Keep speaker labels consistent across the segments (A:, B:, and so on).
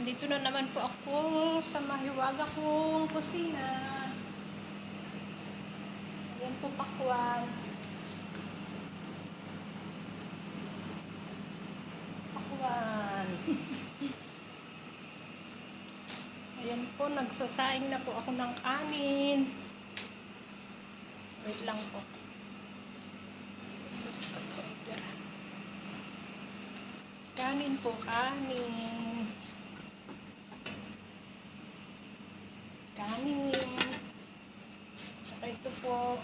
A: Nandito na naman po ako sa mahiwaga kong kusina. Ayan po pakwan. Pakwan. Ayan po, nagsasaing na po ako ng kanin. Wait lang po. Kanin po, kanin. Kanin. Saka ito po.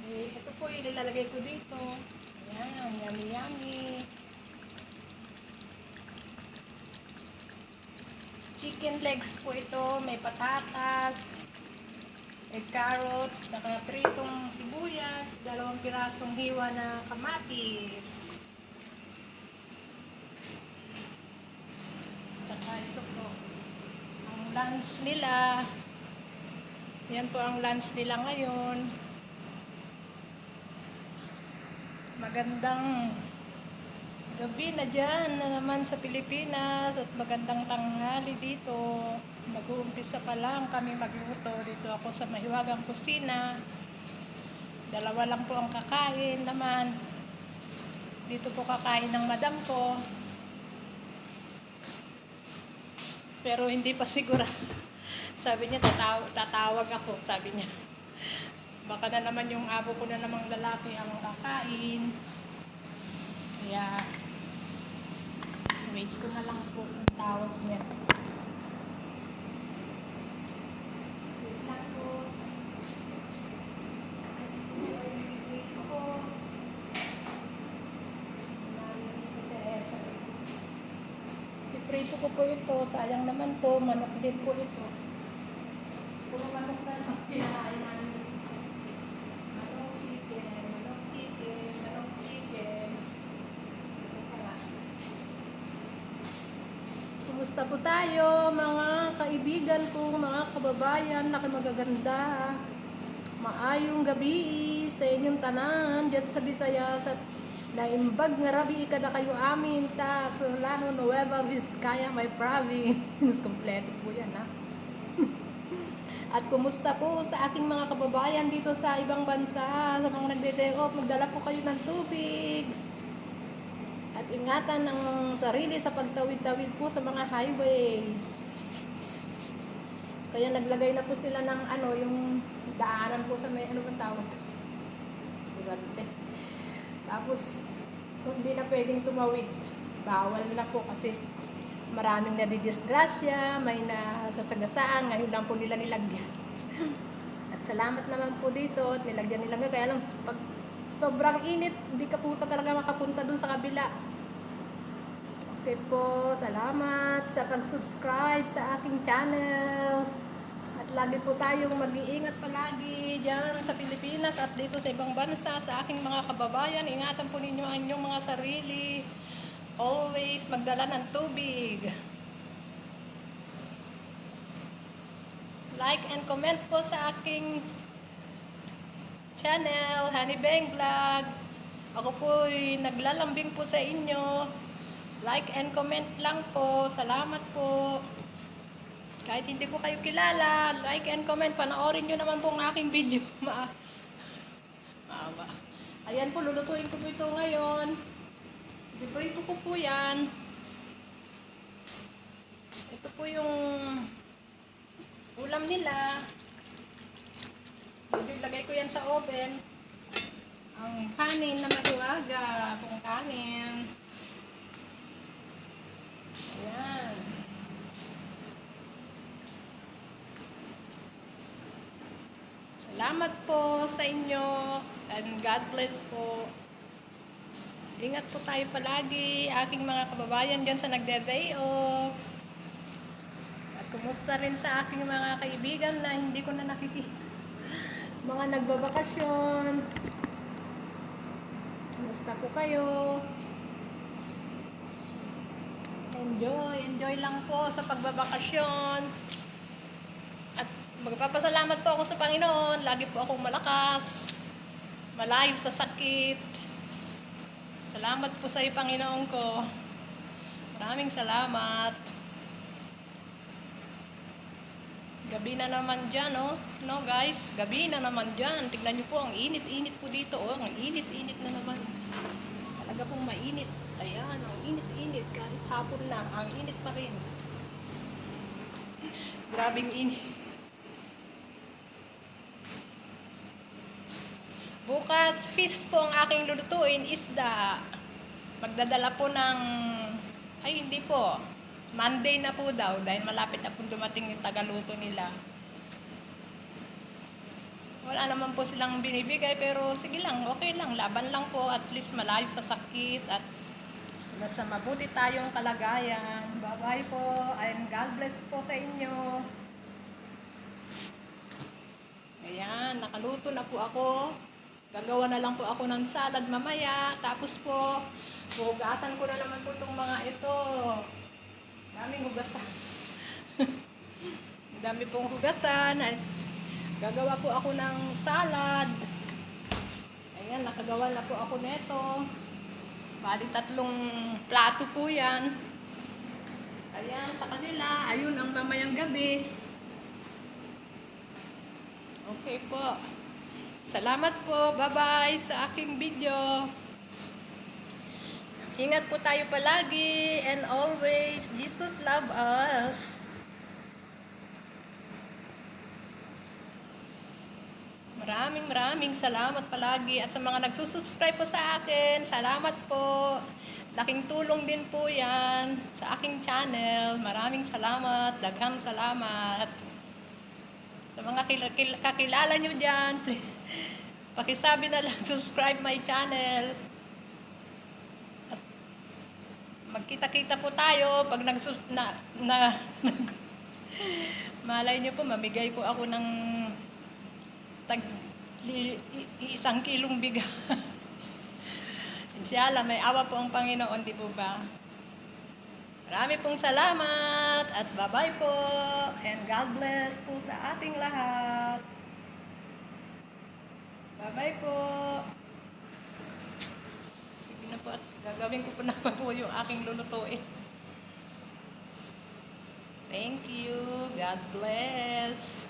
A: Ito po ilalagay ko dito. Ayan, yummy yummy. Chicken legs po ito. May patatas. May carrots. Saka pritong sibuyas. 2 pirasong hiwa na kamatis. Saka ito po. Ang lunch nila. Yan po ang lunch nila ngayon. Magandang gabi na dyan na naman sa Pilipinas at magandang tanghali dito. Nag-uumpisa pa lang kami magluto. Dito ako sa mahiwagang kusina. 2 lang po ang kakain naman. Dito po kakain ng madam ko. Pero hindi pa sigura. Sabi niya tatawag ako, sabi niya. Baka na naman yung abo ko na namang lalaki ang kakain. Kaya wait ko na lang po yung tawag niya. Wait lang po. Wait ko. Iprito ko po ito. Sayang naman po. Manok din po ito. Puro manok na lang. Kinakain namin. Kumusta po tayo mga kaibigan ko, mga kababayan, nakimagaganda. Maayong gabi sa inyong tanan, dyan sa Visayas at naimbag nga rabi ikada kayo amin ta Solano, Nueva Vizcaya, my province. Kompleto po yan ha. At kumusta po sa aking mga kababayan dito sa ibang bansa, sa mga nagde-day off, magdala po kayo ng tubig. At ingatan ang sarili sa pagtawid-tawid po sa mga highway. Kaya naglagay na po sila ng yung daanan po sa may bang tawag? Durante. Tapos, hindi na pwedeng tumawid. Bawal na po kasi maraming nadidisgrasya, may nasasagasaan, ngayon lang po nila nilagyan. At salamat naman po dito at nilagyan nila. Kaya lang pag sobrang init, hindi ka po talaga makapunta dun sa kabila. Okay po, salamat sa pag-subscribe sa aking channel. At lagi po tayong mag-iingat palagi dyan sa Pilipinas at dito sa ibang bansa, sa aking mga kababayan. Ingatan po ninyo ang inyong mga sarili. Always magdala ng tubig. Like and comment po sa aking channel, Honey Beng Vlog. Ako po'y naglalambing po sa inyo. Like and comment lang po. Salamat po. Kahit hindi ko kayo kilala, like and comment. Panoorin nyo naman po ang aking video. Ayan po, lulutuin ko po ito ngayon. Bibrito ko po yan. Ito po yung ulam nila. Ilagay ko yan sa oven. Ang kanin na mahiwaga. Kung kanin. Ayan. Salamat po sa inyo. And God bless po. Ingat po tayo palagi, aking mga kababayan dyan sa nagde-day off. At kumusta rin sa aking mga kaibigan na hindi ko na nakikita. Mga nagbabakasyon. Kumusta po kayo? Enjoy lang po sa pagbabakasyon. At magpapasalamat po ako sa Panginoon. Lagi po akong malakas. Malayo sa sakit. Salamat po sa iyo, Panginoon ko. Maraming salamat. Gabi na naman dyan, oh. No, guys? Gabi na naman dyan. Tignan nyo po, ang init-init po dito, oh. Ang init-init na naman. Talaga pong mainit. Ayan, ang init-init. Kahit hapon na, ang init pa rin. Grabing init. Bukas, fish po ang aking lulutuin, isda. Magdadala po ng... Ay, hindi po. Monday na po daw dahil malapit na po dumating yung tagaluto nila. Wala naman po silang binibigay pero sige lang, okay lang. Laban lang po, at least malayo sa sakit at nasa mabuti tayong kalagayan. Bye-bye po and God bless po sa inyo. Ayan, nakaluto na po ako. Gagawa na lang po ako ng salad mamaya. Tapos po, hugasan ko na naman po itong mga ito. Daming hugasan. Dami pong hugasan. At gagawa po ako ng salad. Ayan, nakagawa na po ako nito. Bali 3 plato po yan. Ayan, sa kanila. Ayun ang mamayang gabi. Okay po. Salamat po. Bye-bye sa aking video. Ingat po tayo palagi and always. Jesus love us. Maraming salamat palagi. At sa mga nagsusubscribe po sa akin, salamat po. Laking tulong din po yan sa aking channel. Maraming salamat. Daghang salamat. Sa mga kakilala nyo dyan, pakisabi na lang, subscribe my channel. Magkita-kita po tayo pag malay nyo po, mamigay po ako ng 1 kilong bigas. Inshallah, may awa po ang Panginoon, di po ba? Marami pong salamat at bye-bye po and God bless po sa ating lahat. Bye-bye po. Na po at gagawin ko po na po yung aking lulutuin. Thank you. God bless.